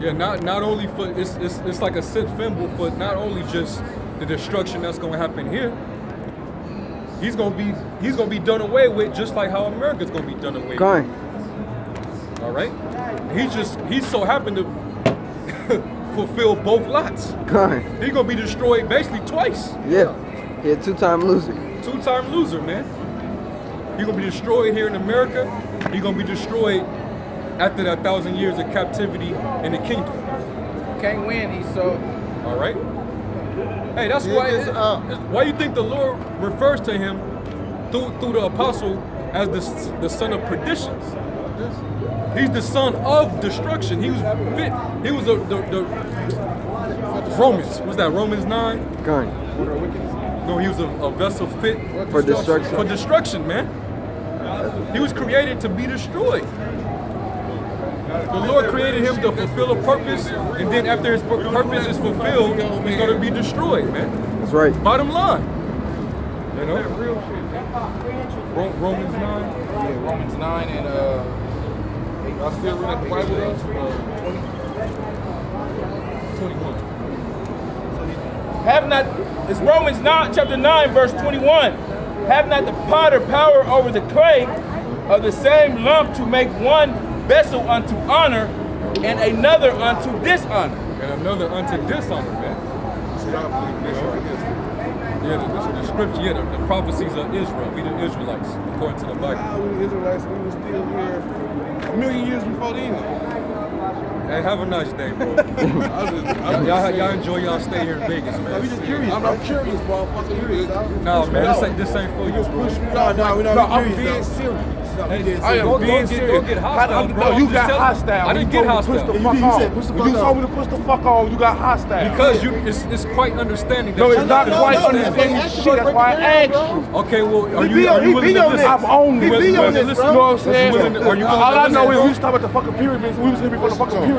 Yeah, not only for it's like a sit symbol for not only just the destruction that's gonna happen here. He's gonna be done away with, just like how America's gonna be done away with. All right. He so happened to fulfill both lots. He's gonna be destroyed basically twice. Yeah. He a two-time loser. Two-time loser, man. He's gonna be destroyed here in America. He's gonna be destroyed after that 1,000 years of captivity in the kingdom. Can't win, Esau. All right. Hey, that's why you think the Lord refers to him through the apostle as the son of perdition. He's the son of destruction. He was fit. He was the Romans. What's that? Romans 9. No, he was a vessel fit for destruction. For destruction, man. He was created to be destroyed. The Lord created him to fulfill a purpose, and then after his purpose is fulfilled, he's going to be destroyed, man. That's right. Bottom line. You know? Romans 9? Yeah, Romans 9 and I still read the Bible 21. have not, it's Romans 9, chapter 9, verse 21. Have not the potter power over the clay of the same lump to make one vessel unto honor and another unto dishonor. And another unto dishonor, man. Yeah, the scripture, yeah, the prophecies of Israel. We the Israelites, according to the Bible. We the Israelites, we were still here a million years before the English. Hey, have a nice day, bro. Y'all enjoy y'all stay here in Vegas, man. We just curious. I'm curious, motherfucker. No, man, this ain't for you. No, we're not curious. I'm being serious. I am being serious. Go get hostile, bro. No, you got hostile. I didn't get hostile. You told me to push the fuck on. You got hostile. Because it's quite understanding. That no, it's not quite understanding shit. That's why I asked you. Okay, well, are you willing to listen? I'm on this. You know what I'm saying? Are you all I know is we was talking about the fucking pyramids. We was here before the fucking pyramids.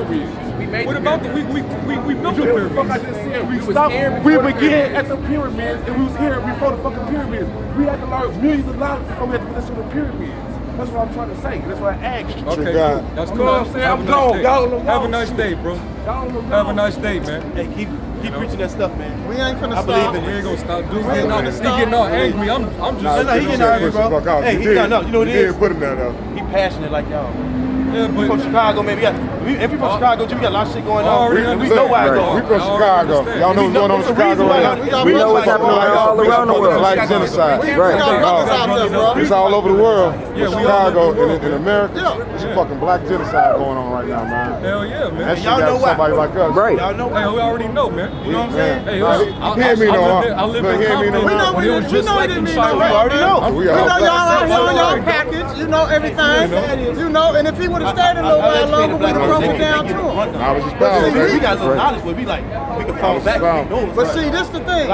What about we built the pyramids? We began at the pyramids and we was here before the fucking pyramids. We had to learn millions of dollars before we had to put this on the pyramids. That's what I'm trying to say. That's what I asked you. Okay, that's cool. You know what I'm saying? I'm gone. Have a nice day, bro. Have a nice day, man. Hey, keep preaching that stuff, man. We ain't finna stop. We ain't gonna stop. Dude, he getting all angry. I'm just. No, he getting angry, bro. Hey, you know what it is? Put him there, though. He passionate like y'all. Yeah, but from Chicago, man. If we from Chicago, too, we got a lot of shit going on. We know why it goes. We from Chicago. Y'all know what's going on in Chicago right now. We know what's happening all around the world. Like genocide. Right. It's all over the world. In Chicago, in America, it's fucking black genocide going on right now, man. Hell yeah, man. That shit got somebody like us. Right. Y'all know Hey, we already know, man. You know what I'm saying? Hey, I lived in Compton. We know it didn't mean no You already know. We know y'all out here on y'all package. You know everything. You know, and if he would have stayed a little while longer, we'd have broke it down to him. I was just proud. We got a little knowledge, but we can fall back. But see, this the thing.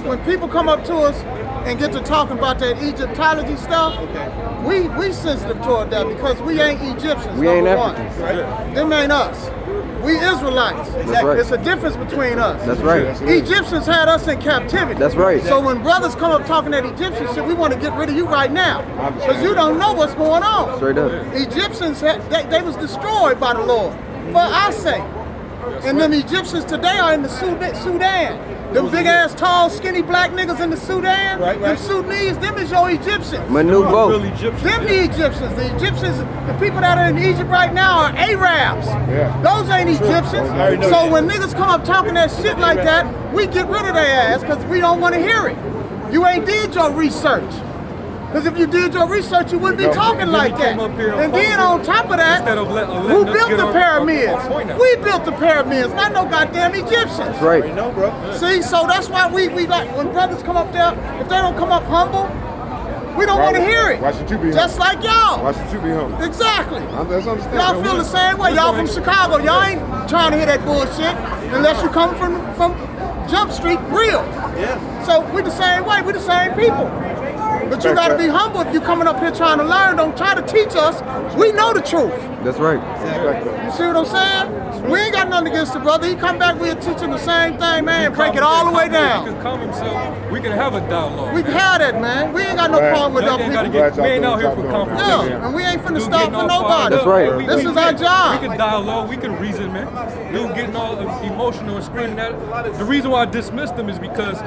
When people come up to us and get to talking about that Egyptology stuff, we sensitive toward that because we ain't Egyptians. We ain't number Africans. one. Right? Them ain't us. We Israelites. Right. It's a difference between us. That's right. Egyptians had us in captivity. That's right. So when brothers come up talking that Egyptian shit, we want to get rid of you right now because you don't know what's going on. Straight up. Egyptians, they was destroyed by the Lord for our sake. And them Egyptians today are in the Sudan. Them big ass, tall, skinny black niggas in the Sudan, them Sudanese, them is your Egyptians. Manubo. Them the Egyptians. The Egyptians, the people that are in Egypt right now are Arabs. Those ain't Egyptians. So when niggas come up talking that shit like that, we get rid of their ass because we don't want to hear it. You ain't did your research. Because if you did your research, you wouldn't be talking like that. And then on top of that, who built the pyramids? We built the pyramids, not no goddamn Egyptians. Right. See, so that's why we like, when brothers come up there, if they don't come up humble, we don't want to hear it. Why should you be humble? Just like y'all. Why should you be humble? Exactly. That's understandable. Y'all feel the same way. Y'all from Chicago. Y'all ain't trying to hear that bullshit unless you come from Jump Street real. Yeah. So we the same way. We the same people. But you gotta be humble if you coming up here trying to learn. Don't try to teach us. We know the truth. That's right. You see what I'm saying? We ain't got nothing against the brother. He come back, we're teaching the same thing, man. Break it all the way He down. can calm himself. We can have a dialogue. We can have that, man. We ain't got no problem with other people. We ain't out here for confrontation. Yeah, and we ain't finna Dude stop getting for all nobody. That's right. We- This we is our can- job. We can dialogue, we can reason, man. Dude getting all emotional and screaming at it. The reason why I dismissed him is because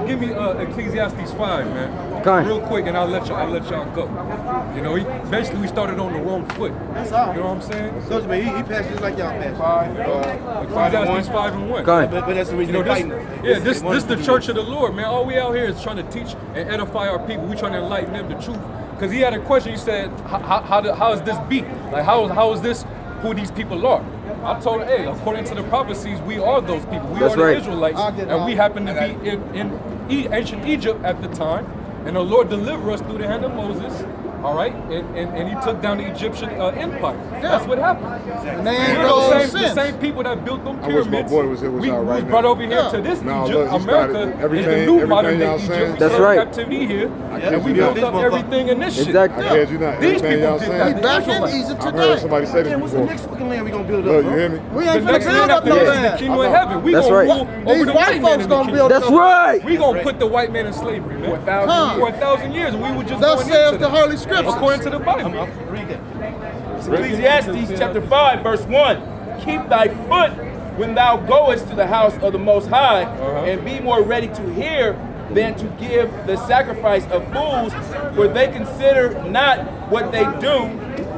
give me Ecclesiastes 5, man. Go ahead. Real quick, and I'll let y'all go. You know, basically we started on the wrong foot. That's all. You know what I'm saying? Coach, man, he passed just like y'all passed. Ecclesiastes 5 and 1. Go ahead. But that's the reason You know, they're this, fighting. yeah, this the church of the Lord, man. All we out here is trying to teach and edify our people. We trying to enlighten them the truth. Because he had a question. He said, how is this be? Like, how is this who these people are? I told him, hey, according to the prophecies, we are those people. We That's are the right. Israelites. And we happen to be in ancient Egypt at the time. And the Lord delivered us through the hand of Moses. All right, and he took down the Egyptian empire. That's what happened. And they ain't You no know, the sense. same people that built them I wish my pyramids. boy was here with we y'all right was now. brought over here Yeah. to this No, Egypt, look, he America, started is everything- the new modern everything day y'all Egypt. saying. We That's served right. captivity here, can't and we believe built this up motherfucker. everything in this shit. Exactly. I kid you not. These Everything people y'all did saying. that. We back in Israelites. Egypt I've heard today. somebody say this Damn, what's the before. next fucking land we gonna build Look, up, you bro? hear me? We The ain't finna next build man up after no this is the land. kingdom of heaven. We That's gonna right. rule over These the white white man folks in the gonna kingdom. build That's up. right. We gonna put the white man in slavery, man. Huh. For 1,000 years, and we were just Thus going saith into the that. Holy Scriptures. According to the Bible. Read that. Ecclesiastes chapter 5, verse 1. Keep thy foot when thou goest to the house of the Most High, and be more ready to hear than to give the sacrifice of fools, for they consider not what they do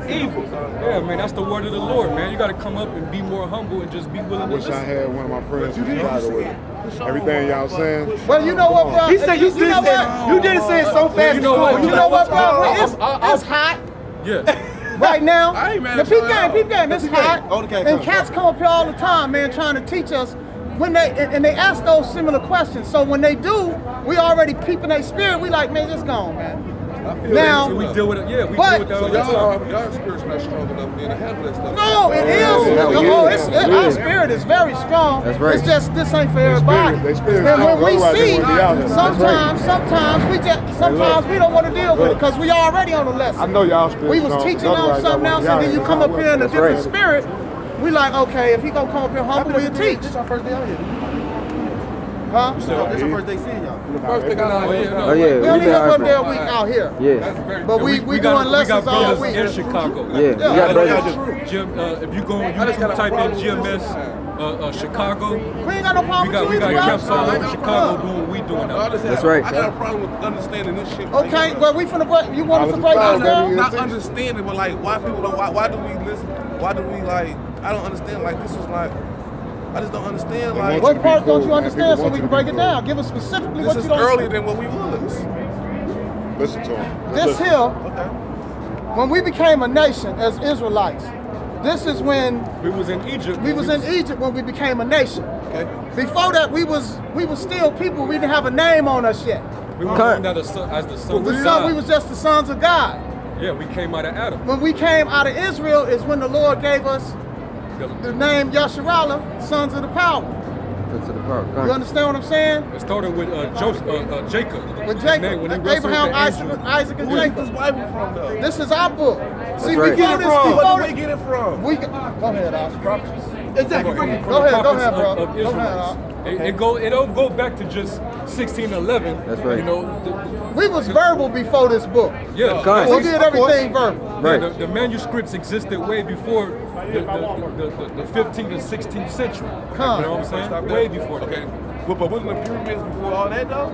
evil. Yeah, man, that's the word of the Lord, man. You got to come up and be more humble and just be willing to Wish I listen. had one of my friends from Chicago with me. Everything y'all saying. Well, you know what, bro? He said you know did what? you didn't say it so fast. You know what? You know what, bro? It's I'll- hot Yeah. right now. I ain't mad The at y'all. peep game, it's hot. Okay, And cats come up here all the time, man, trying to teach us. When they ask those similar questions. So when they do, we already peeping their spirit. We like, man, just gone, man. Now, So we deal with it. Yeah, we but- deal with that all the time. Y'all spirit's not strong enough then to handle that stuff. no, it is. Our spirit is very strong. That's right. It's just this ain't for everybody. They spirit And when strong. we Otherwise, they see, wouldn't be out here. sometimes we don't want to deal with it because we already on the lesson. I know y'all spirit We was strong, teaching on otherwise something y'all else, wouldn't and be then you out come here. up here in a That's different right. spirit. We like, okay, if he gonna come up here humble, we'll teach. This our first day out here. Huh? This our first day seeing y'all. First thing I know, Oh yeah. We only been here out for a for- day a week out here. Yeah. But we got doing lessons all brothers week. in Chicago. Yeah. We got brothers. If you go on YouTube, type in GMS Chicago. We ain't got no problem We got with you, camps all over bro. Chicago doing what we doing now. That's right. I got a problem with understanding this shit. Okay, well we finna break. You want us to break Not this down? Not understanding, but like, why people? Why do we listen? Why do we like? I don't understand. Like, this is like, I just don't understand. Like, What part don't you man. understand so People we can want break you it to be down? Give us specifically this what is you don't earlier than what we was. Listen to him. This here, Okay. when we became a nation as Israelites, this is when We was in Egypt. we was in Egypt when we became a nation. Okay. Before that, we was still people. We didn't have a name on us yet. We were Cut. known as the sons of We God. was just the sons of God. Yeah, we came out of Adam. When we came out of Israel is when the Lord gave us the name Yasharallah, sons of the power. To the park. You understand what I'm saying? It started with Jacob. With His Jacob, name, when he wrestled Abraham, the Isaac, angel. Isaac and Where Jacob. this Bible from though? This is our book. See, right. we get this Where before do we get it from? we go ahead, Al. Exactly. Go ahead, bro. Of Go ahead, Israelites. Al. It don't go back to just 1611. That's right. You know, We was verbal before this book. yeah. Cut. We did everything verbal. Right. The manuscripts existed way before the 15th and 16th century. Come. You know what I'm saying? Way before that. Okay. But wasn't the pyramids before all that though?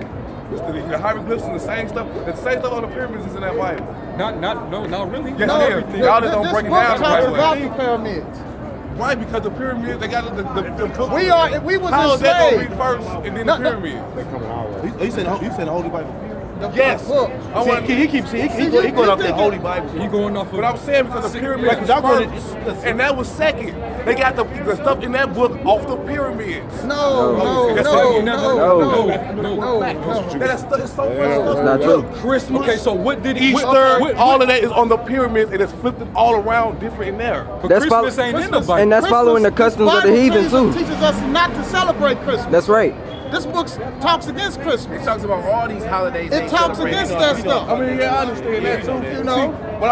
It's the hieroglyphs and the same stuff. The same stuff on the pyramids is in that Bible. Not really. Yes, Not it is. everything. Y'all just don't break it down This the book right talks about way. the pyramids. Why? Because the pyramids, they got the book. We was How is that gonna be enslaved. first and then No, the no. pyramids? They coming our way. You said the Holy Bible. The Yes. book. I want See, he keeps he going off that Holy Bible. He going off of. But I'm saying because the pyramids Like, was y'all going first, and that was second. They got the stuff in that book off the pyramids. No. That's That's it's so That's much not true. Christmas, Okay, so what did he? Easter, all of that is on the pyramids, and it's flipped all around different in there. But That's Christmas ain't in the Bible. And that's following the customs of the heathen too. Teaches us not to celebrate Christmas. That's right. This book talks against Christmas. It talks about all these holidays. It talks against that stuff. I mean, yeah, I understand that too. You know? See, what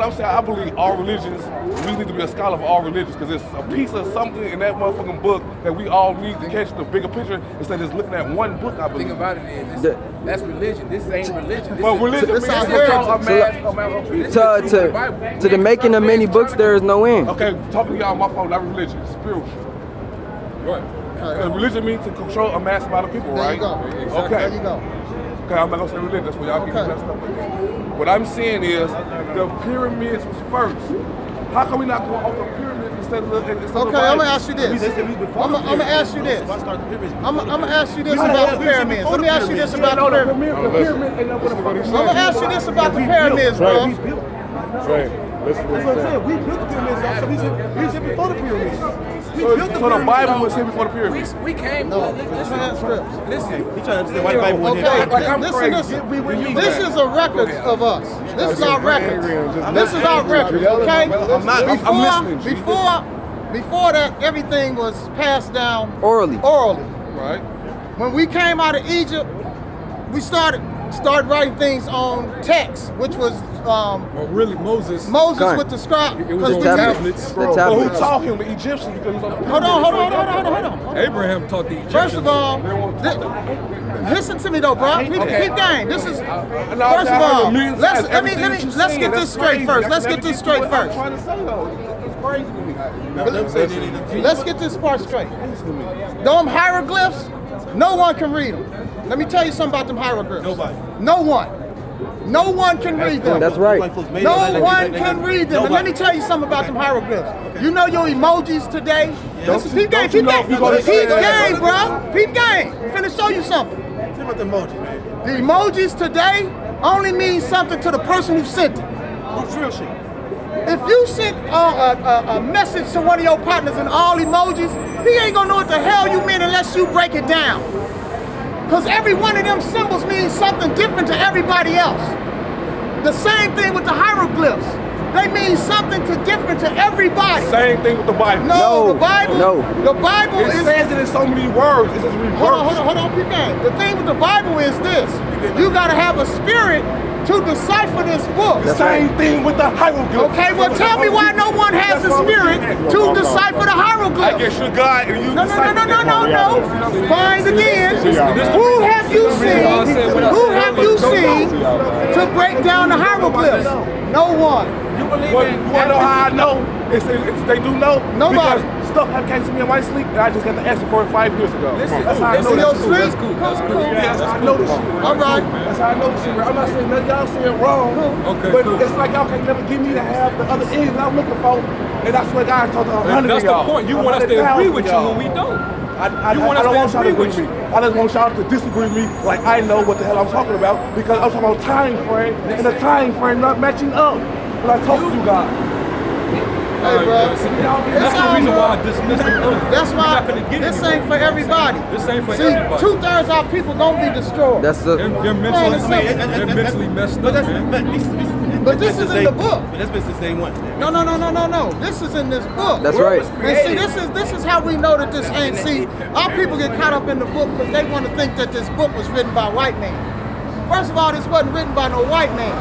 I'm saying, I believe all religions, we need to be a scholar of all religions because there's a piece of something in that motherfucking book that we all need to catch the bigger picture instead of just looking at one book, I The believe. thing about it is, that's religion. This ain't religion. Well, religion means our To the making of many books, there is no end. Okay, talking to y'all, my fault, not religion, spiritual. Right. Religion means to control a mass amount of people, There right? you go. Okay. There you go. Okay, I'm not gonna say religion, that's what y'all get Okay. messed up with. What I'm saying is, the pyramids was first. How come we not going off the pyramids instead of the Okay, I'm gonna ask you this. I'm gonna ask you this. I'm gonna ask you this about the pyramids. Let me ask you this about the pyramids. The pyramid ain't nothing but a I'm gonna ask you this about the pyramids, bro. Right. Listen That's what I'm saying. We built the pyramids, so we just before the pyramids. We built the So the pyramids. Bible was here before the pyramids. we came. No, Listen, transcripts. listen. He trying to understand why the Bible wasn't Okay, here. Like I'm listen, crazy. listen. This is a record of us. This is our record. This is our record, okay? I'm listening. Before that, everything was passed down Orally. Right. When we came out of Egypt, we started writing things on text, which was Well, really, Moses. Moses Kind. with the scribe. It was on we- tablets. The But who tablets. taught him? The Egyptians because he was on the Hold on. Abraham taught the Egyptians. First of all, listen to me though, bro. Keep going. This is first of all. Let's get this straight first. Let's get this straight first. I'm trying to say though, it's crazy to me. Let's get this part straight. Them hieroglyphs, no one can read them. Let me tell you something about them hieroglyphs. Nobody. No one. No one can read them. That's right. No one can read them. And let me tell you something about them hieroglyphs. You know your emojis today? Listen, peep game, peep game. Peep game, bro. Peep game. I'm finna show you something. Tell me about the emoji, man. The emojis today only mean something to the person who sent it. What's real shit? If you sent a message to one of your partners in all emojis, he ain't gonna know what the hell you mean unless you break it down. Because every one of them symbols means something different to everybody else. The same thing with the hieroglyphs. They mean something different to everybody. Same thing with the Bible. No, the Bible. No. The Bible It is. says it in so many words. It's just reversed. Hold on, peep game. The thing with the Bible is this: you gotta have a spirit to decipher this book. Same thing with the hieroglyphs. Okay, well tell me why no one has a spirit to decipher the I hieroglyphs. guess you're God and you No. Find again. Yeah. Who have you seen to break down the hieroglyphs? No one. You believe You in want to know how I know? It's they do know. Nobody. Because stuff came to me in my sleep and I just got the answer for it 5 years ago. Listen, That's how I know In your this. sleep? That's cool. That's cool. Yeah, that's how I know this shit. All right. That's how I know this shit. I'm not saying nothing y'all saying wrong. Okay, But cool. it's like y'all can't never give me to have the other end that I'm looking for. And that's what God told to 100 That's of y'all. the point. You want us to agree with you when we don't. I You want us don't to want y'all to agree agree with with me. I just want y'all to disagree with me like I know what the hell I'm talking about because I'm talking about time frame and the time frame not matching up. But I told you guys. Hey, bro. That's the reason why I dismissed him earlier. That's We're why not gonna get this anywhere. ain't for everybody. This ain't for See, everybody. 2/3 of our people gonna be destroyed. That's the. They're Man, it's mentally messed up, man. But this is in the book. But that's been since day one. No. This is in this book. That's right. And see, this is how we know that this ain't. See, our people get caught up in the book because they want to think that this book was written by white men. First of all, this wasn't written by no white man.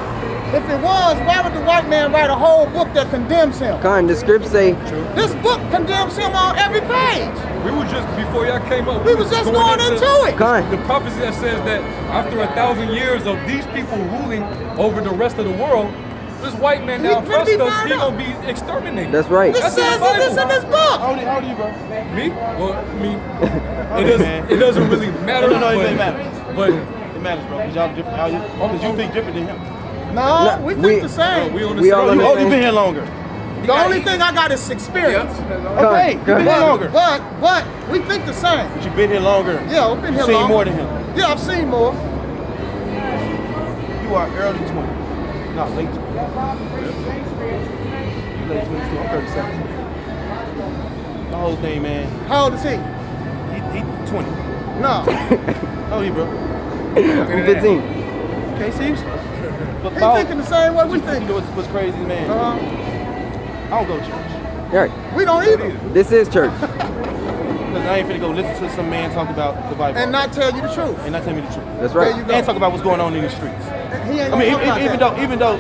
If it was, why would the white man write a whole book that condemns him? Kind. The scripts say. This book condemns him on every page. We were just, before y'all came up, We was just going into it. Kind. The prophecy that says that after 1,000 years of these people ruling over the rest of the world, this white man He now finna oppressed be us, burned he up. gonna be exterminated. That's right. This That's in the says this Bible. in this book. How old are you, bro? Me? Well, I mean, it doesn't really matter. No, it but, doesn't matter. But It matters, bro. Because y'all different. Because you think different than him. No, we think the same. we on the We same. all Oh, you understand. been here longer. The only thing I got is experience. Okay, you been here longer. But we think the same. But you been here longer. Yeah, I've been here Seen longer. more than him. Yeah, I've seen more. You are early 20s. No, late 20s. You late 20s too. I'm 37. My whole thing, man. How old is he? He 20. No. How old are you, bro? I'm 15. Okay, see, but He thinking the same way we you think. know what's crazy, man? I don't go to church. Right. We don't either. This is church. Because I ain't finna go listen to some man talk about the Bible. And not tell you the truth. And not tell me the truth. That's right. There you go. And talk about what's going on in the streets. He ain't I mean, gonna talk about even though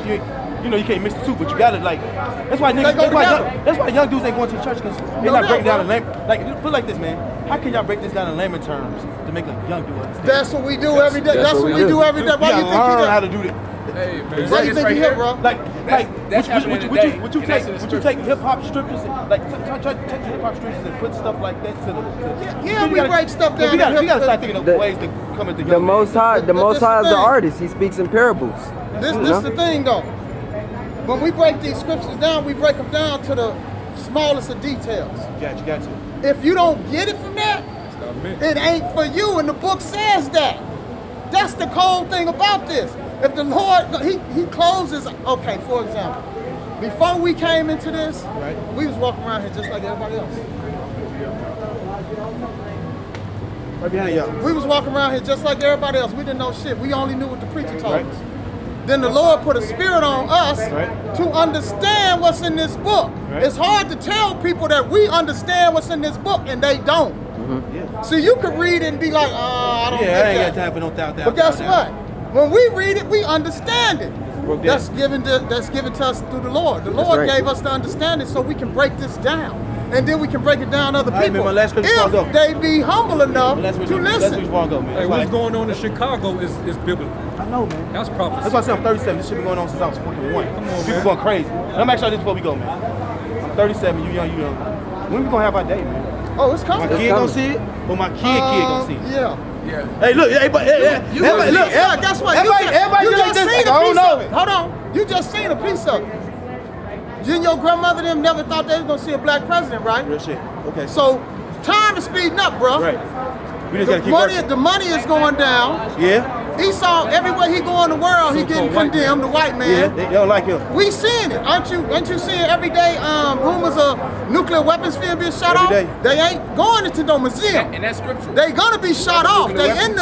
you know you can't mix the two, but you gotta like. That's why niggas. That's why young dudes ain't going to the church because they're not breaking down the layman. Like put it like this, man. How can y'all break this down in layman terms to make a young dude understand? That's what we do every day. That's what we do every day. Why You you gotta think learn how you to do that. Hey, man. Why you think you here, bro? Like, That's happening today, would you and that's in the take scriptures. hip hop scriptures, like take hip hop scriptures and put stuff like that to the? Yeah, we break stuff down. We gotta start thinking of ways to come at the young. The Most High is the thing. artist. He speaks in parables. This is the thing, though. When we break these scriptures down, we break them down to the smallest of details. Got you. If you don't get it from that, it ain't for you, and the book says that. That's the cold thing about this. If the Lord, he closes, okay, for example, before we came into this, we was walking around here just like everybody else. Right behind y'all. We was walking around here just like everybody else. We didn't know shit. We only knew what the preacher told us. Then the Lord put a spirit on us to understand what's in this book. It's hard to tell people that we understand what's in this book and they don't. So you could read it and be like, I don't get that. I ain't got time for no doubt. But guess what? When we read it, we understand it. That's given to us through the Lord. The Lord gave us the understanding so we can break this down. And then we can break it down to other people. My last if they be humble enough to listen. Hey, what's going on in Chicago is biblical. I know, man. That's prophecy. That's why I said I'm 37. This shit been going on since I was 41. People going crazy. Let me ask y'all this before we go, man. I'm 37. You young. When we gonna have our day, man? Oh, it's coming. My kid gonna see it, or my kid gonna see it? Yeah. Hey, look, everybody, look. Guess what? Everybody you like just this. seen I a don't piece know. of it. Hold on. You just seen a piece of it. You and your grandmother them never thought they was gonna see a black president, right? Real shit. Okay. So time is speeding up, bro. Right. We just gotta keep working. The money is going down. Yeah. Esau, everywhere he go in the world, he getting condemned, the white man. Yeah, they don't like him. We seeing it. Aren't you seeing every day rumors of nuclear weapons being shot off? Day. They ain't going into no museum. And that's scriptural. They gonna be shot off. They in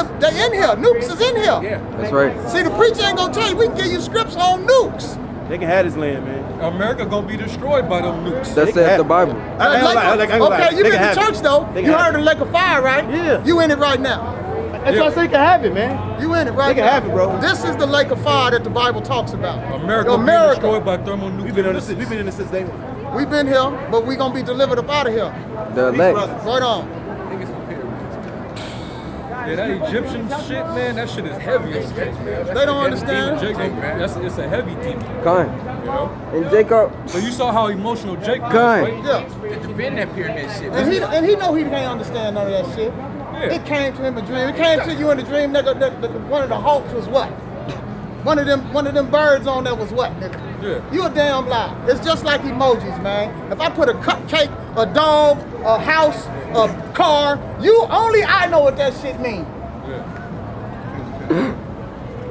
here. Nukes is in here. Yeah. That's right. See, the preacher ain't gonna tell you, we can give you scripts on nukes. They can have this land, man. America gonna be destroyed by them nukes. That's the Bible. Okay, you been to church though. You heard the lake of fire, right? Yeah. You in it right now. That's why I say they can have it, man. You in it right now. They can have it, bro. This is the lake of fire that the Bible talks about. America being destroyed by thermonuclear We've been in missiles. this since day one. We've been here, but we gonna be delivered up out of here. The elect. Right on. Yeah, that Egyptian shit, man, that shit is heavy. They don't understand. It's a heavy team. Come. You know? And Jacob. So you saw how emotional Jake was, Kind. right? Yeah. To defend that pyramid shit. And he know he can't understand none of that shit. Yeah. It came to him in a dream. It came to you in a dream, nigga. One of the hawks was what? One of them birds on there was what, nigga? Yeah. You a damn lie. It's just like emojis, man. If I put a cupcake, a dog, a house, a car, I know what that shit means.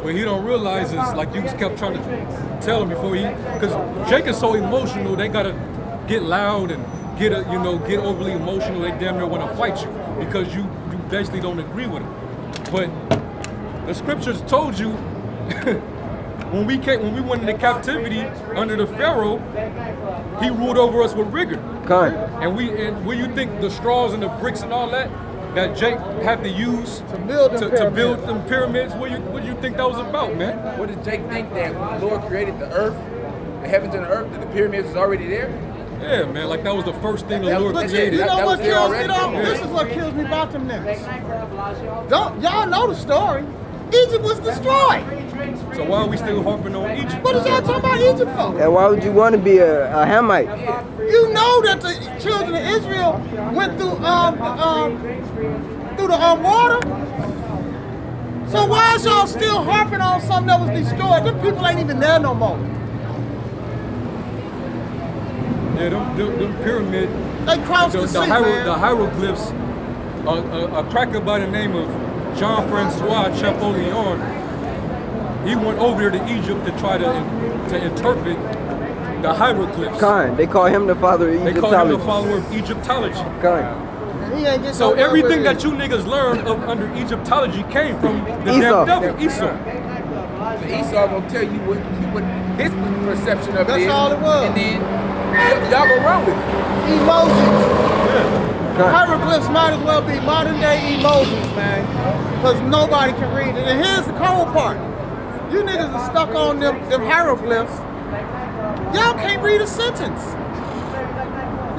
What he don't realize is, like you kept trying to tell him before because Jake is so emotional, they gotta get loud and get overly emotional. They damn near want to fight you because you basically don't agree with him. But the scriptures told you when we went into captivity under the Pharaoh, he ruled over us with rigor. Kind. And where you think the straws and the bricks and all that Jake had to use To build them pyramids, what do you think that was about, man? What did Jake think that when the Lord created the earth, the heavens and the earth, that the pyramids was already there? Yeah, man, like that was the first thing the Lord But created. you know That what was there kills me already. though? Yeah. This is what kills me about them niggas. Y'all know the story. Egypt was destroyed. So why are we still harping on Egypt? What is y'all talking about Egypt for? And why would you want to be a Hamite? You know that the children of Israel went through the water. So why is y'all still harping on something that was destroyed? Them people ain't even there no more. Yeah, them pyramid, They crossed the sea, man. the hieroglyphs, a cracker by the name of Jean-Francois Champollion, he went over there to Egypt to try to interpret the hieroglyphs. Kind. They call him the father of They Egyptology. call him the follower of Egyptology. Kind. He ain't get So nowhere everything with that you niggas learned under Egyptology came from the Esau. damn devil, Esau. So Esau gonna tell you what his perception of it That's is. all it was. And then y'all gonna run with it. Emojis. Hieroglyphs might as well be modern day emojis, man. Because nobody can read it. And here's the cold part. You niggas are stuck on them hieroglyphs. Y'all can't read a sentence.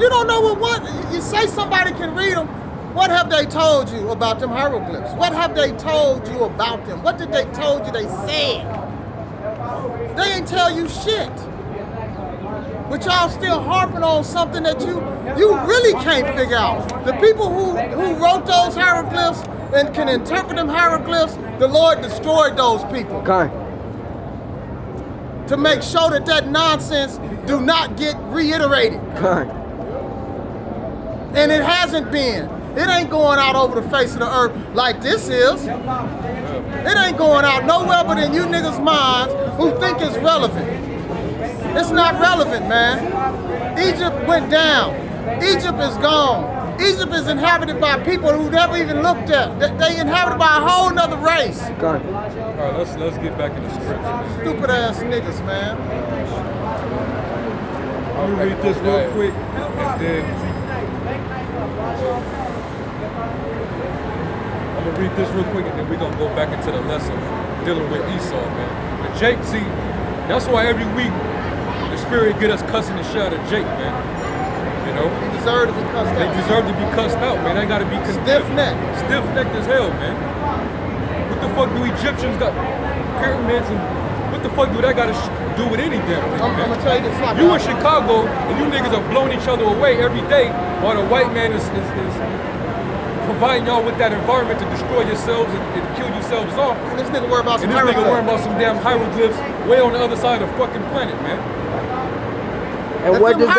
You don't know what you say somebody can read them. What have they told you about them hieroglyphs? What have they told you about them? What did they told you they said? They ain't tell you shit. But y'all still harping on something that you really can't figure out. The people who wrote those hieroglyphs and can interpret them hieroglyphs, the Lord destroyed those people. To make sure that nonsense do not get reiterated. And it hasn't been. It ain't going out over the face of the earth like this is. It ain't going out nowhere but in you niggas' minds who think it's relevant. It's not relevant, man. Egypt went down. Egypt is gone. Egypt is inhabited by people who never even looked at. They inhabited by a whole nother race. All right, let's get back in the script. Stupid ass niggas, man. I'm gonna read this real quick, and then we're gonna go back into the lesson dealing with Esau, man. But Jake, see, that's why every week the spirit get us cussing the shit out of Jake, man. You know? They deserve to be cussed out. They deserve to be cussed out, man. They gotta be stiff-necked. Stiff-necked as hell, man. What the fuck do Egyptians got pyramids and what the fuck do that gotta do with any damn thing, I'm gonna tell you this. You in Chicago and you niggas are blowing each other away every day while the white man is providing y'all with that environment to destroy yourselves and kill yourselves off. And this nigga worry about some hieroglyphs. And this nigga worry about some damn hieroglyphs way on the other side of the fucking planet, man. And if what does if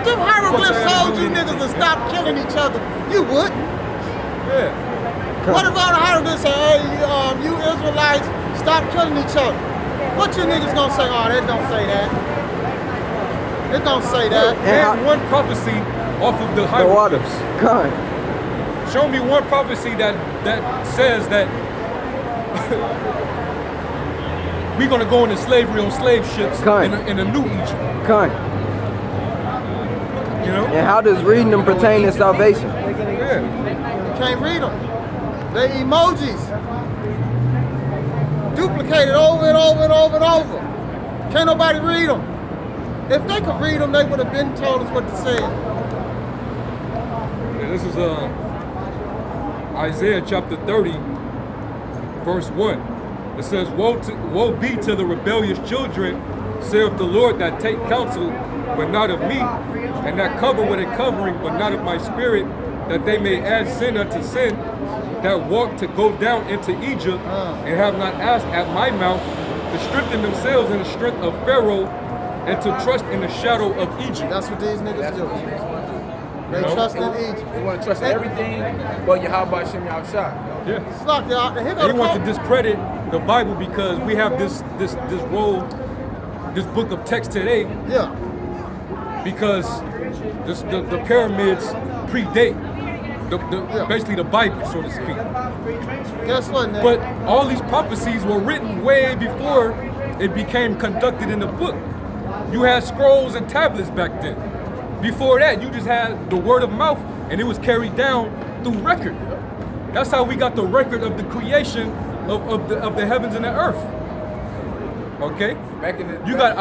them hieroglyphs told you niggas to stop killing each other, you wouldn't. Yeah. What if all the hieroglyphs say, hey, you Israelites, stop killing each other? What you niggas gonna say? Oh, they don't say that. It don't say that. And one prophecy off of the hieroglyphs. Show me one prophecy that says that we're gonna go into slavery on slave ships in a new Egypt. You know? And how does reading them pertain to salvation? Yeah. You can't read them. They emojis. Duplicated over and over and over and over. Can't nobody read them. If they could read them, they would have been told us what to say. Yeah, this is Isaiah chapter 30, verse 1. It says, Woe be to the rebellious children, saith the Lord, that take counsel, but not of me, and that cover with a covering, but not of my spirit, that they may add sin unto sin, that walk to go down into Egypt, and have not asked at my mouth, to strengthen themselves in the strength of Pharaoh, and to trust in the shadow of Egypt. That's what these niggas do. They trust in Egypt. They want to trust in everything but Yahweh Shem Yahushua. Yeah. It's like they want to discredit the Bible because we have this book of text today. Yeah. Because the pyramids predate basically the Bible, so to speak. Guess what, Nick? But all these prophecies were written way before it became conducted in the book. You had scrolls and tablets back then. Before that, you just had the word of mouth, and it was carried down through record. That's how we got the record of the creation of the heavens and the earth. Okay? You got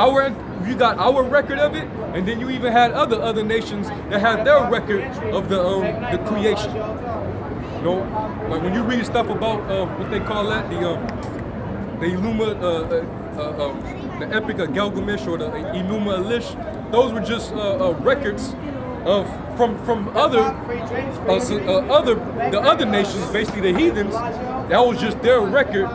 our record of it, and then you even had other nations that had their record of the creation. You know, like when you read stuff about what they call that, the Epic of Gilgamesh or the Enuma Elish, those were just records of from other nations, basically the heathens. That was just their record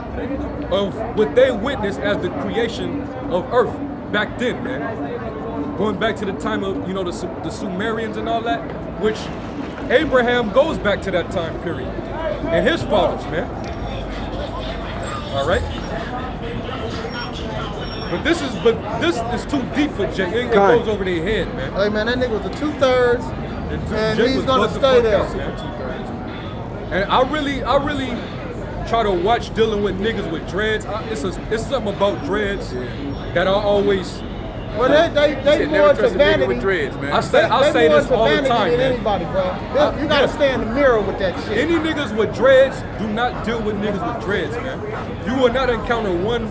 of what they witnessed as the creation of Earth back then, man. Going back to the time of the Sumerians and all that, which Abraham goes back to that time period, and his fathers, man. All right. But this is too deep for Jay. It goes over their head, man. Hey man, that nigga was a 2/3, and he's gonna stay there. And I really try to watch dealing with niggas with dreads. It's something about dreads that I always Well, they more to vanity. With dreads, man. I say more this to all the vanity time, than man. anybody, bro. You gotta stay in the mirror with that shit. Any niggas with dreads, do not deal with niggas with dreads, man. You will not encounter one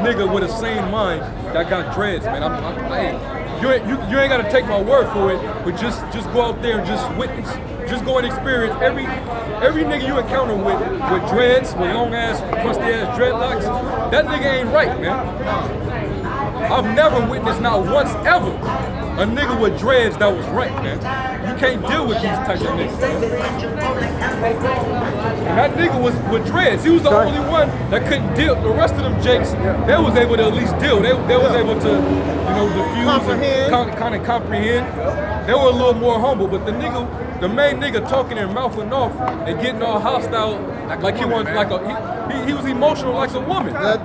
nigga with a sane mind that got dreads, man. You ain't gotta take my word for it, but just go out there and just witness. Just go and experience every nigga you encounter with dreads, with long ass, crusty ass dreadlocks. That nigga ain't right, man. I've never witnessed not once ever a nigga with dreads that was right, man. You can't deal with these types of niggas, man. And that nigga was with dreads. He was the only one that couldn't deal. The rest of them jakes, they was able to at least deal. They was able to, diffuse and kind of comprehend. They were a little more humble, but the main nigga talking and mouthing off and getting all hostile, like he was he was emotional like a woman. That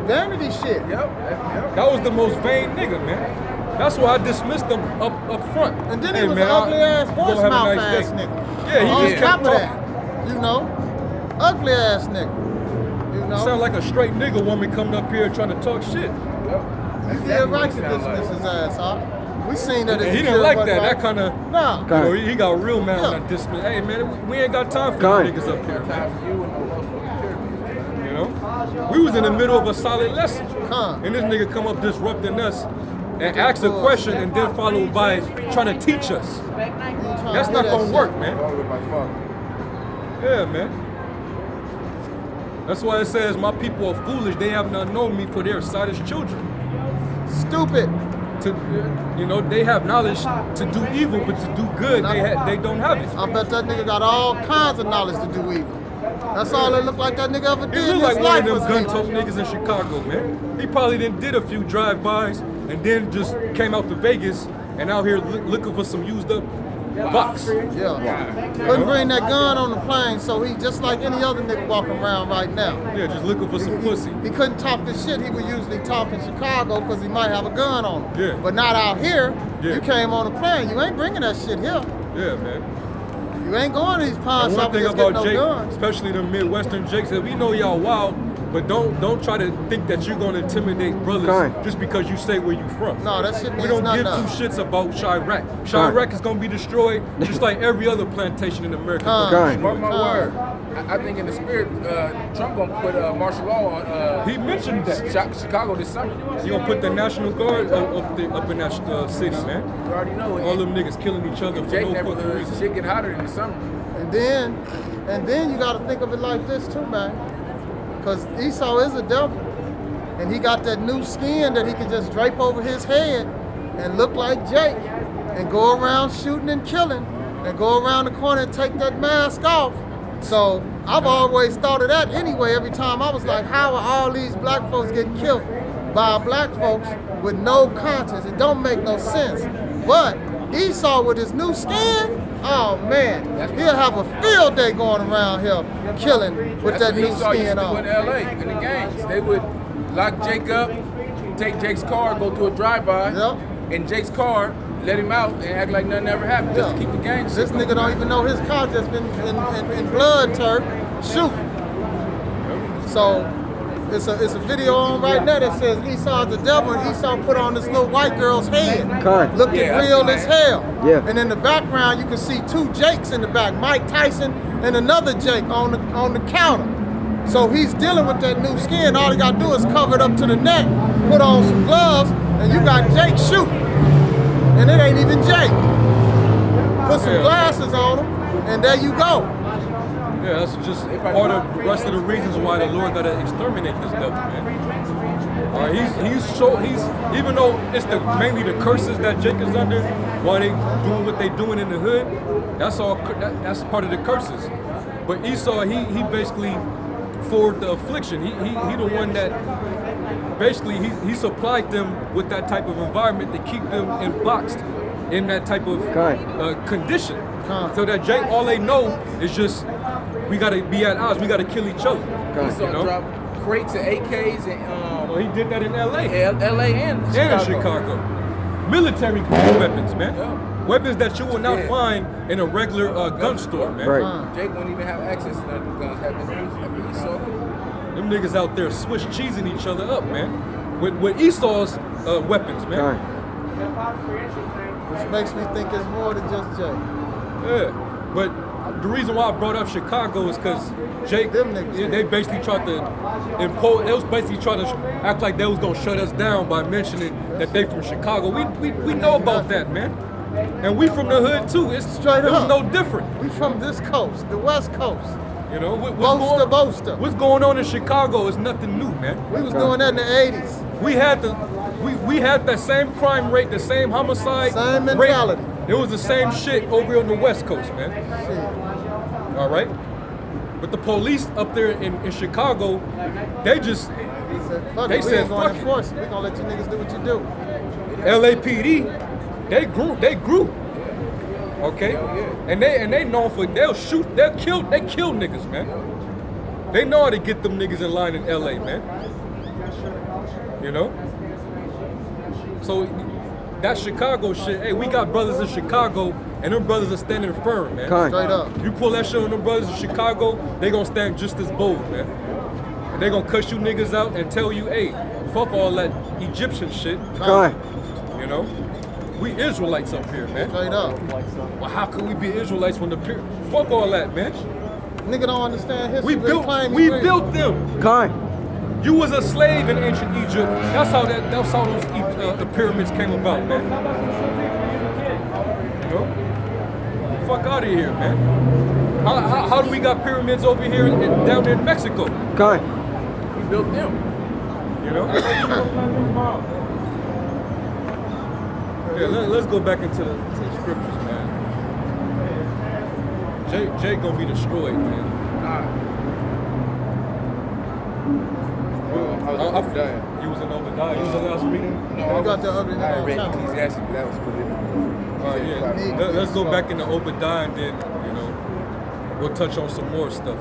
vanity shit. That was the most vain nigga, man. That's why I dismissed him up front. And then he was an ugly ass horse mouth ass nigga. Yeah, he just kept talking. Ugly ass nigga. Sound like a straight nigga woman coming up here trying to talk shit. You did right to dismiss his ass, huh? We seen that. He didn't like that. That kind of. Nah. He got real mad when I dismissed. Hey man, we ain't got time for you niggas up here, man. We was in the middle of a solid lesson, and this nigga come up disrupting us and ask a question and then followed by trying to teach us. That's not gonna work, man. Yeah, man. That's why it says my people are foolish. They have not known me for their side as children. Stupid. They have knowledge to do evil, but to do good, they don't have it. I bet that nigga got all kinds of knowledge to do evil. That's all it looked like that nigga ever did. He looked like one of them gun-tote niggas in Chicago, man. He probably did a few drive-bys and then just came out to Vegas and out here looking for some used up box. Yeah. Couldn't bring that gun on the plane, so he just like any other nigga walking around right now. Yeah, just looking for some pussy. He couldn't talk the shit he would usually talk in Chicago because he might have a gun on him. Yeah. But not out here. Yeah. You came on a plane. You ain't bringing that shit here. Yeah, man. You ain't going to these pawn shops and just about no Jake, guns. especially the Midwestern Jakes, we know y'all wild, but don't try to think that you're gonna intimidate brothers just because you say where you from. No, that shit means we don't give nothing. two shits about Chirac. Chirac is gonna be destroyed just like every other plantation in America. Mark my word. I think in the spirit, Trump gonna put martial law on. He mentioned that Chicago this summer. He gonna put the National Guard up in that city, man. You already know it. All them niggas killing each other for no fucking reason. Shit get hotter in the summer. And then you got to think of it like this too, man. Because Esau is a devil, and he got that new skin that he can just drape over his head and look like Jake, and go around shooting and killing, and go around the corner and take that mask off. So I've always thought of that anyway. Every time I was like, how are all these black folks getting killed by black folks with no conscience? It don't make no sense. But Esau with his new skin, oh man, he'll have a field day going around here killing with that new skin on. In LA, in the gangs, they would lock Jake up, take Jake's car, go to a drive-by, in Jake's car, let him out and act like nothing ever happened, just to keep the gangs. This nigga don't even know his car just been in blood, turf, shoot. So it's a video on right now that says Esau's the devil, and Esau put on this little white girl's head, looking real as hell. Yeah. And in the background, you can see two Jakes in the back, Mike Tyson and another Jake on the counter. So he's dealing with that new skin. All he got to do is cover it up to the neck, put on some gloves, and you got Jake shooting. And it ain't even Jake. Put some glasses on him, and there you go. Yeah, that's just part of the rest of the reasons why the Lord gotta exterminate this devil, man. He's even though it's mainly the curses that Jake is under, why they doing what they doing in the hood, that's part of the curses. But Esau, he basically forward the affliction. He the one that basically he supplied them with that type of environment to keep them boxed in that type of condition. So that Jake, all they know is just, we gotta be at odds, we gotta kill each other. Esau dropped crates of AKs and well, he did that in LA. LA and Chicago. Military weapons, man. Yeah. Weapons that you will not find in a regular gun store, man. Right. Jake wouldn't even have access to none of the guns after Esau. Them niggas out there Swiss cheesing each other up, man. with Esau's weapons, man. Which makes me think it's more than just Jay. Yeah, but the reason why I brought up Chicago is because Jake, Them niggas, yeah, they basically tried to impose. They was basically trying to act like they was gonna shut us down by mentioning that they from Chicago. We know about that, man. And we from the hood too. It's Straight it was up. no different. We from this coast, the West Coast. You know, Boaster. what's going on in Chicago is nothing new, man. We was doing that in the 80s. We had that same crime rate, the same homicide Same rate. mentality. It was the same shit over on the West Coast, man. Shit. All right? But the police up there in Chicago, they just, Fuck They it, said, we ain't gonna fuck it. enforce it. We gonna let you niggas do what you do. LAPD, they grew. Okay? And they known for, they'll kill niggas, man. They know how to get them niggas in line in LA, man. You know? So that Chicago shit, hey, we got brothers in Chicago and them brothers are standing firm, man. Straight up. You pull that shit on them brothers in Chicago, they gonna stand just as bold, man. And they gonna cuss you niggas out and tell you, hey, fuck all that Egyptian shit. You know? We Israelites up here, man. Straight up. Well, how could we be Israelites when fuck all that, man? Nigga don't understand history. We they built claim he we real. built them. You was a slave in ancient Egypt. That's how those pyramids came about, man. You know? Fuck out of here, man. How do we got pyramids over here down there in Mexico? We built them. You know? Yeah, let's go back into the scriptures, man. Jay gonna be destroyed, man. Obadiah. You was in Obadiah. You was in the last meeting? We got the ugly I nigga read on camera. Ecclesiastes, but that was for the. All right, yeah. Let's go back into Obadiah and then, you know, we'll touch on some more stuff.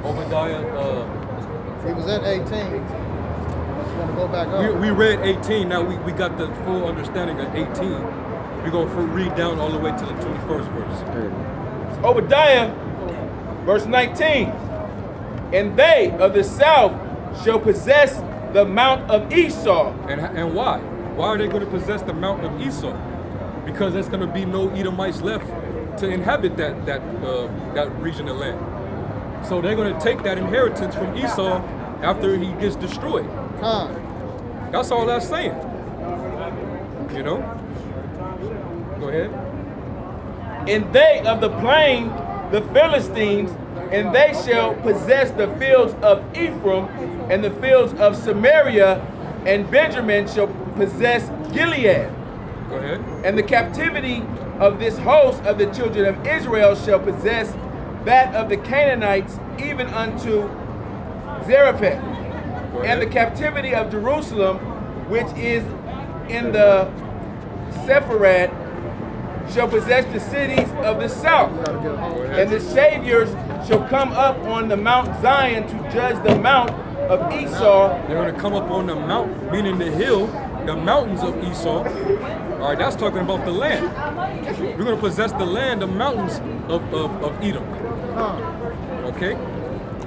Obadiah, He was at 18. Just want to go back up. we read 18, now we got the full understanding of 18. We're going to read down all the way to the 21st verse. Obadiah, verse 19. And they of the south shall possess the mount of Esau. And why? Why are they going to possess the mountain of Esau? Because there's going to be no Edomites left to inhabit that region of land. So they're going to take that inheritance from Esau after he gets destroyed. That's all that's saying. You know? Go ahead. And they of the plain, the Philistines, and they shall possess the fields of Ephraim and the fields of Samaria, and Benjamin shall possess Gilead. Go ahead. And the captivity of this host of the children of Israel shall possess that of the Canaanites, even unto Zarephath. And the captivity of Jerusalem, which is in the Sepharad, shall possess the cities of the south. And the saviors shall come up on the Mount Zion to judge the mount of Esau. They're going to come up on the mount, meaning the hill, the mountains of Esau. All right, that's talking about the land. We're going to possess the land, the mountains of Edom. Okay?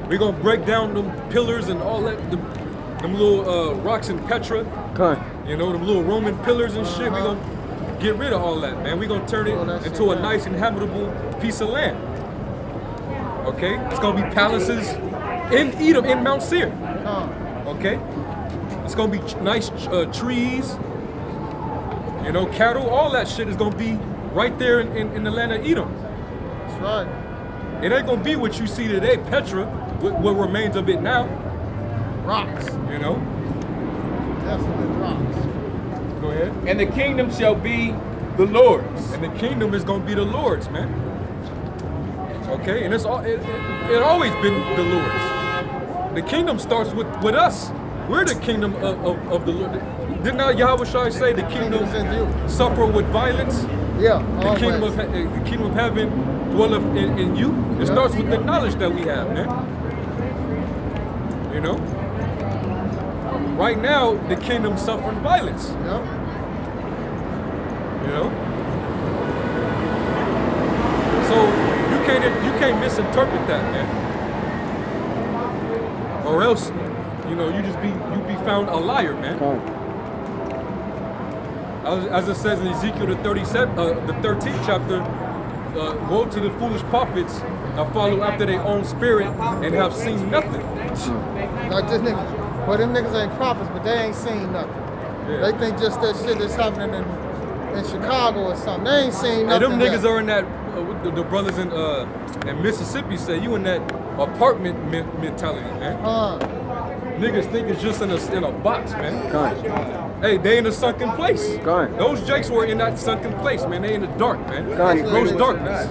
We're going to break down them pillars and all that, them little rocks in Petra. You know, them little Roman pillars and shit. We're going to get rid of all that, man. We're going to turn it into a nice, inhabitable piece of land. Okay? It's going to be palaces in Edom, in Mount Seir. Okay? It's going to be nice trees, you know, cattle, all that shit is going to be right there in the land of Edom. That's right. It ain't going to be what you see today, Petra, what remains of it now. Rocks. You know? Definitely rocks. Go ahead. And the kingdom shall be the Lord's. And the kingdom is going to be the Lord's, man. Okay? And it always been the Lord's. The kingdom starts with us. We're the kingdom of the Lord. Did not Yahweh Shai say the kingdom suffer with violence? Yeah, the kingdom of heaven dwelleth in you. It starts with the knowledge that we have, man. You know? Right now, the kingdom suffering violence. Yep. You know? So you can't misinterpret that, man. Or else you know, you be found a liar, man. As it says in Ezekiel the 13th chapter, woe to the foolish prophets that follow after their own spirit and have seen nothing. Like this nigga. Well, them niggas ain't prophets, but they ain't seen nothing. Yeah. They think just that shit that's happening in Chicago or something. They ain't seen And nothing. them niggas yet. are in that, the brothers in Mississippi say, you in that apartment mentality, man. Niggas think it's just in a box, man. Hey, they in a sunken place. Those jakes were in that sunken place, man. They in the dark, man. Gross darkness.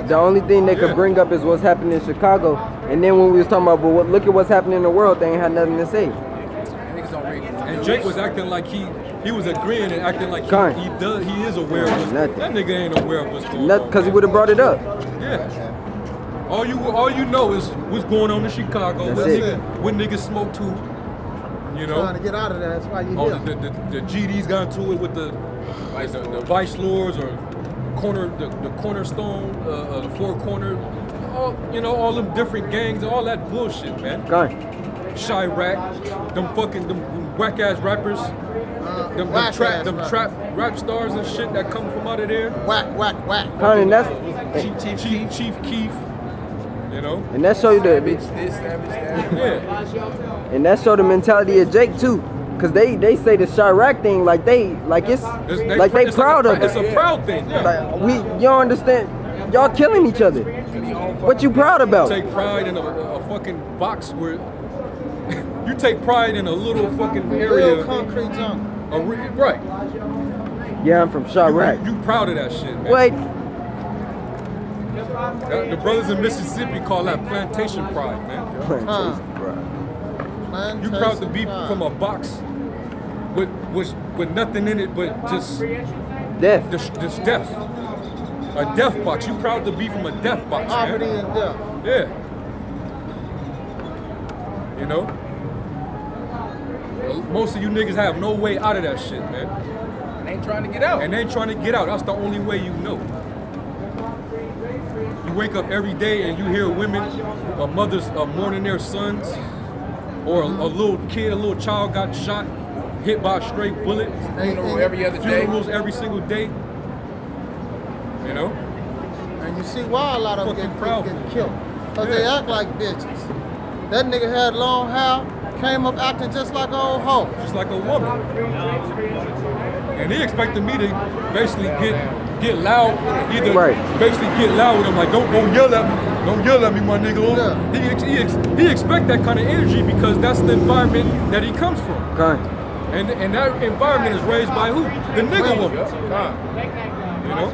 The only thing they could bring up is what's happening in Chicago, and then when we was talking about, but look at what's happening in the world, they ain't had nothing to say. And Jake was acting like he was agreeing and acting like he is aware of what's going on. That nigga ain't aware of what's going on. Because he would have brought it up. Yeah. All you know is what's going on in Chicago. What niggas smoke too. You know, trying to get out of there. That's why you here. The GDs got into it with the vice lords or the cornerstone, the four corner, all them different gangs, all that bullshit, man. Chirac, them whack ass rappers, them trap rap stars and shit that come from out of there. Whack. And that's Chief Keef. You know, and that show you the and that show the mentality of Jake too, cause they say the Chirac thing like they proud of it. It's a proud thing. Yeah. Like y'all understand, y'all killing each other. What you proud about? You take pride in a fucking box where you take pride in a little fucking area. Real concrete junk. Right. Yeah, I'm from Chirac. You proud of that shit, man. Wait. The brothers in Mississippi call that plantation pride, man. Plantation pride. You proud to be from a box with nothing in it but just death. Just death. A death box. You proud to be from a death box, Poverty man. and death. Yeah. You know? Most of you niggas have no way out of that shit, man. And they ain't trying to get out. And they ain't trying to get out. That's the only way you know. You wake up every day and you hear women or mothers mourning their sons, or a little kid, a little child got shot, hit by a stray bullet. Funeral every other day. Funerals every single day. You know? And you see why a lot of them get killed. Because they act like bitches. That nigga had long hair, came up acting just like an old hoe. Just like a woman. And he expected me to basically get loud, basically get loud with him, like don't yell at me, don't yell at me, my nigga. Yeah. He expect that kind of energy because that's the environment that he comes from. And that environment is raised by who? The nigga woman. You know?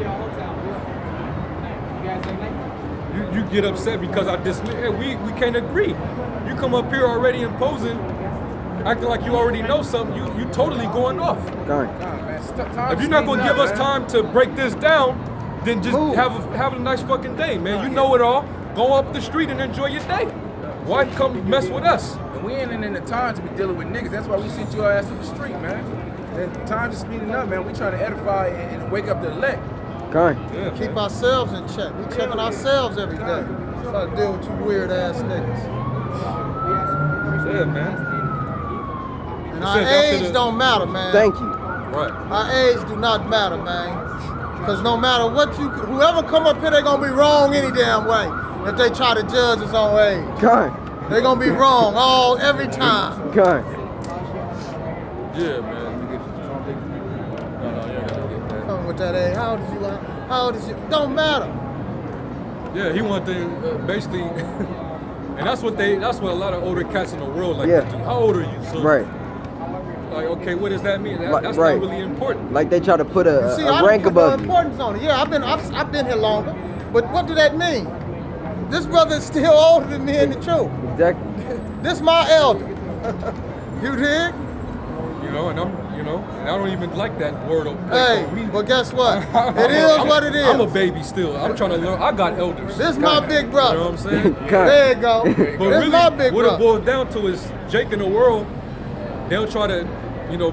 You get upset because I dismiss. Hey, we can't agree. You come up here already imposing, acting like you already know something. You totally going off. If you're not gonna give us time to break this down, then just have a nice fucking day, man. You know it all. Go up the street and enjoy your day. Why come mess with us? And we ain't in the time to be dealing with niggas. That's why we sent your ass to the street, man. And time is speeding up, man. We trying to edify and wake up the elect. Keep ourselves in check. We checking ourselves every day. Try to deal with you weird ass niggas. Yeah, man. And our age don't matter, man. Thank you. Right. Our age do not matter, man. Because no matter what whoever come up here, they gonna be wrong any damn way. If they try to judge us on age. They gonna be wrong every time. Yeah, man. Come with that age. How old is you? Don't matter. Yeah, he wanted to basically, and that's what a lot of older cats in the world like to do. How old are you, son? Right. Like, okay, what does that mean? That's not really important. Like they try to put a rank above you. Importance on it. Yeah, I've been here longer, but what do that mean? This brother is still older than me in the truth. Exactly. This my elder. You dig? You know, and I don't even like that word. Hey, but guess what? It is what it is. I'm a baby still. I'm trying to learn. I got elders. This my big brother. You know what I'm saying? There you go. But this really, my big what brother. it boils down to is Jake in the world, they'll try to,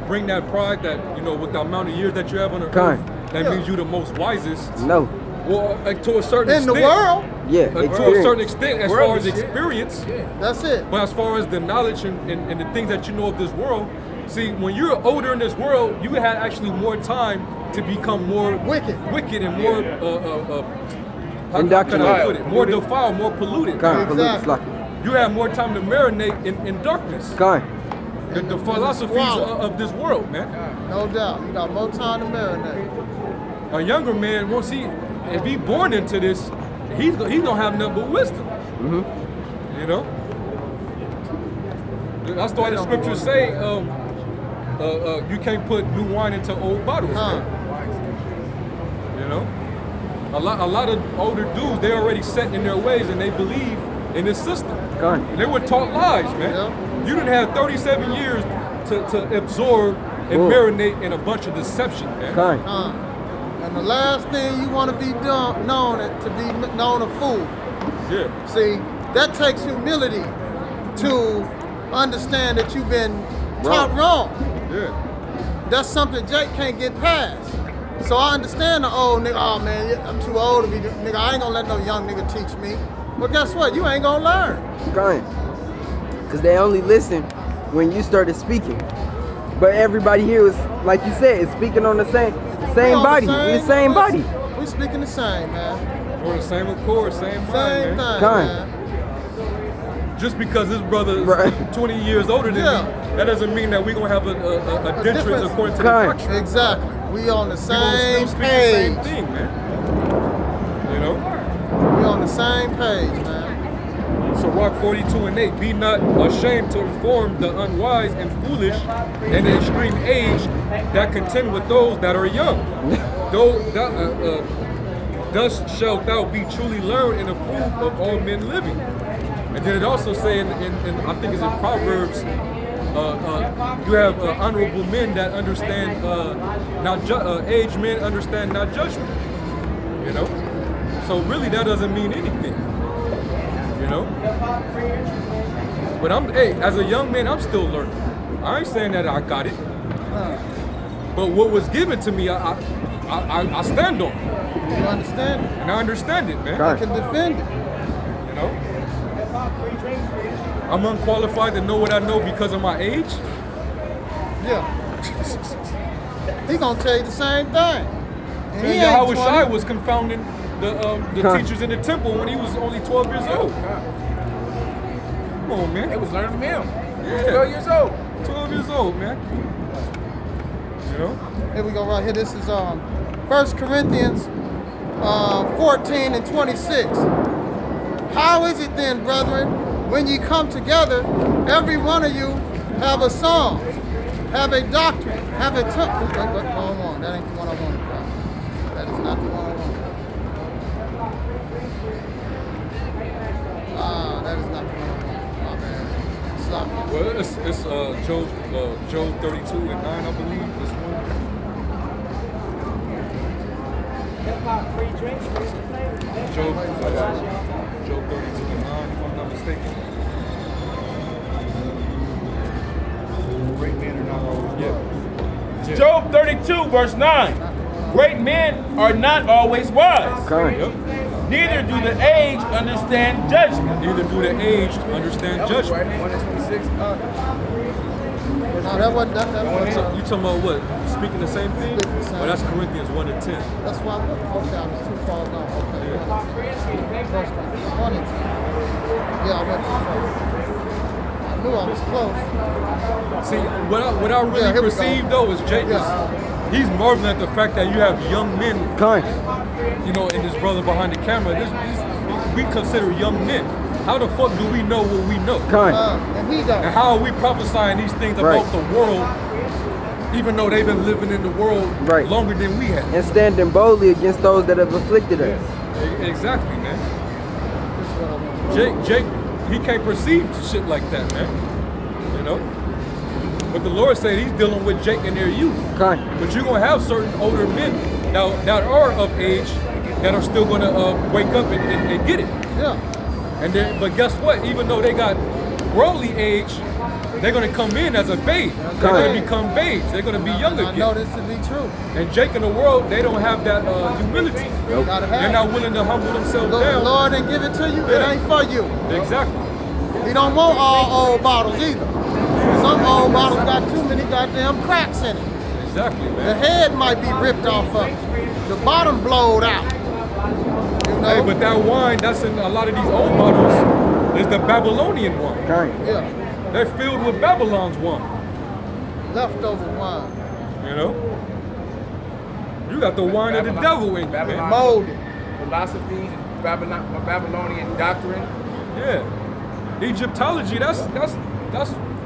bring that pride that, with the amount of years that you have on the earth, that means you the most wisest. No. Well, to a certain extent. In the world? Yeah, to a experience. certain extent as far Worldly as shit. experience. That's it. But as far as the knowledge and the things that you know of this world, see, when you're older in this world, you had actually more time to become more Wicked. and more how can I put it? More defiled, more polluted. Exactly. You have more time to marinate in darkness. The philosophies of this world, man. No doubt. You got more time to marinate. A younger man, once if he born into this, he's gonna have nothing but wisdom. You know. That's why the scriptures say you can't put new wine into old bottles. Man. You know. A lot of older dudes, they already set in their ways and they believe in this system. They were taught lies, man. Yeah. You didn't have 37 years to absorb and marinate in a bunch of deception, man. And the last thing you want to be known a fool. Yeah. See, that takes humility to understand that you've been taught wrong. Yeah. That's something Jake can't get past. So I understand the old nigga, oh man, I'm too old to be, nigga, I ain't gonna let no young nigga teach me. But guess what? You ain't gonna learn. Because they only listen when you started speaking. But everybody here is, like you said, is speaking on the same body. The same body. We speaking the same, man. We're the same accord, same mind, man. Man. Just because this brother is 20 years older than me, that doesn't mean that we're gonna have a difference according to the doctrine. Exactly. We on the same page. page. Same thing, man. You know? We on the same page, man. So Rock 42:8, be not ashamed to inform the unwise and foolish and the extreme age that contend with those that are young. Thus shalt thou be truly learned and approved of all men living. And then it also say in I think it's in Proverbs, you have honorable men that understand aged men understand not judgment. You know, so really that doesn't mean anything. You know, but as a young man, I'm still learning. I ain't saying that I got it, but what was given to me, I stand on. You understand? And I understand it, man. I can defend it. You know. I'm unqualified to know what I know because of my age? Yeah. He gonna tell you the same thing. And he ain't Yahweh Shai was confounding the teachers in the temple when he was only 12 years old. Come on, man. They was learning from him. Yeah. 12 years old. 12 years old, man. You know? Here we go right here. This is 1 Corinthians 14 and 26. How is it then, brethren, when ye come together, every one of you have a song, have a doctrine, have a tongue. Wait, hold on. That ain't the one I wanted, bro. That is not the one I wanted. That is not the one I wanted. My bad. Stop. Well, it's Job 32 and 9, I believe. This one. Job 32 and 9, if I'm not mistaken. Great men are not always. Yeah. Job 32, verse 9. Great men are not always wise. Yep. Neither do the aged understand judgment. Neither do the aged understand judgment. No, that wasn't. You talking about what? Speaking the same thing? Well, that's Corinthians 1 and 10. That's why I was too far down. Okay. Yeah. 1 and 10. Yeah, I went too far. I knew I was close. See, what I really perceive though is Jake he's marveling at the fact that you have young men, you know, and this brother behind the camera. We consider young men. How the fuck do we know what we know? And he does. And how are we prophesying these things about the world, even though they've been living in the world longer than we have? And standing boldly against those that have afflicted us. Exactly, man. Jake, he can't perceive shit like that, man. You know? But the Lord said he's dealing with Jake in their youth. But you're going to have certain older men that are of age that are still going to wake up and get it. Yeah. And but guess what? Even though they got worldly age, they're gonna come in as a babe. They're gonna become babes. They're gonna be young I know again. this to be true. And Jake in the world, they don't have that humility. Gotta have They're not willing to humble themselves The down. Lord didn't give it to you, Yeah. it ain't for you. Exactly. We don't want all old bottles either. Some old bottles got too many goddamn cracks in it. Exactly, The man. head might be ripped off of it. The bottom blowed out. You know? Hey, but that wine, that's in a lot of these old bottles, is the Babylonian wine. Kind. Yeah, They're filled with Babylon's wine. leftover wine. You know? You got the wine of the devil in you, man. Babylon. Molded. Philosophies, Babylonian doctrine. Yeah. Egyptology, that's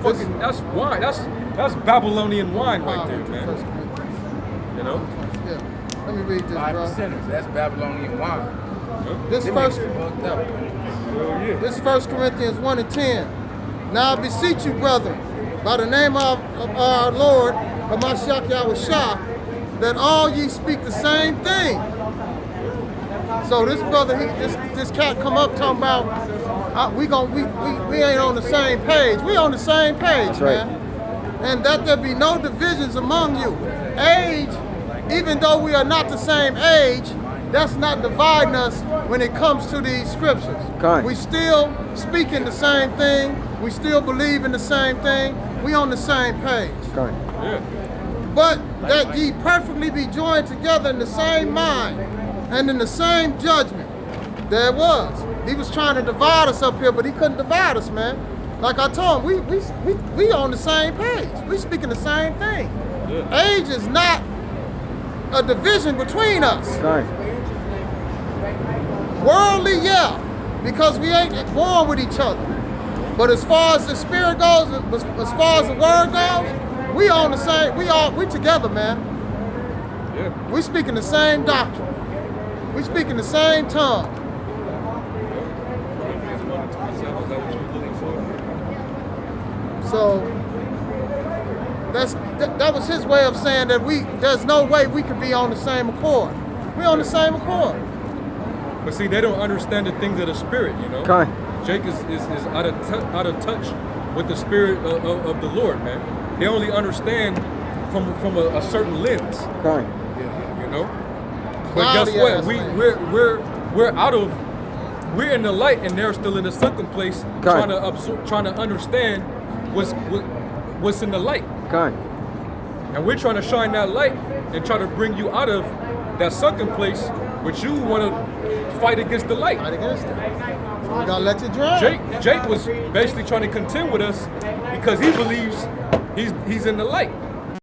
fucking, that's wine. That's Babylonian wine right there, man. First Corinthians. You know? Yeah. Let me read this, Five bro. percenters. That's Babylonian wine. This Them first, niggas fucked up. Hell yeah. this 1 Corinthians 1 and 10. Now I beseech you, brethren, by the name of our Lord, Hamashiach Yahushua, that all ye speak the same thing. So this brother, this cat come up talking about we ain't on the same page. We on the same page, That's right. man. And that there be no divisions among you. Age, even though we are not the same age, that's not dividing us when it comes to these scriptures. Kind. We still speaking the same thing. We still believe in the same thing. We on the same page. Kind. Yeah. But that ye perfectly be joined together in the same mind and in the same judgment. There it was. He was trying to divide us up here, but he couldn't divide us, man. Like I told him, we on the same page. We speaking the same thing. Yeah. Age is not a division between us. Kind. Worldly, yeah, because we ain't born with each other. But as far as the spirit goes, as far as the word goes, we on the same. We together, man. Yeah. We speaking the same doctrine. We speaking the same tongue. Corinthians 1 and 27, is that what you're looking for? So that was his way of saying that there's no way we could be on the same accord. We on the same accord. But see, they don't understand the things of the spirit, you know? Kind. Jake is out of touch with the spirit of the Lord, man. They only understand from a certain lens, Kind. you know? But guess Cloudy what? ass lens. We're in the light and they're still in the sunken place, trying to understand what's in the light. Kind. And we're trying to shine that light and try to bring you out of that sunken place, but you want to fight against the light. Fight against it. So we gotta let you drown. Jake was basically trying to contend with us because he believes he's in the light.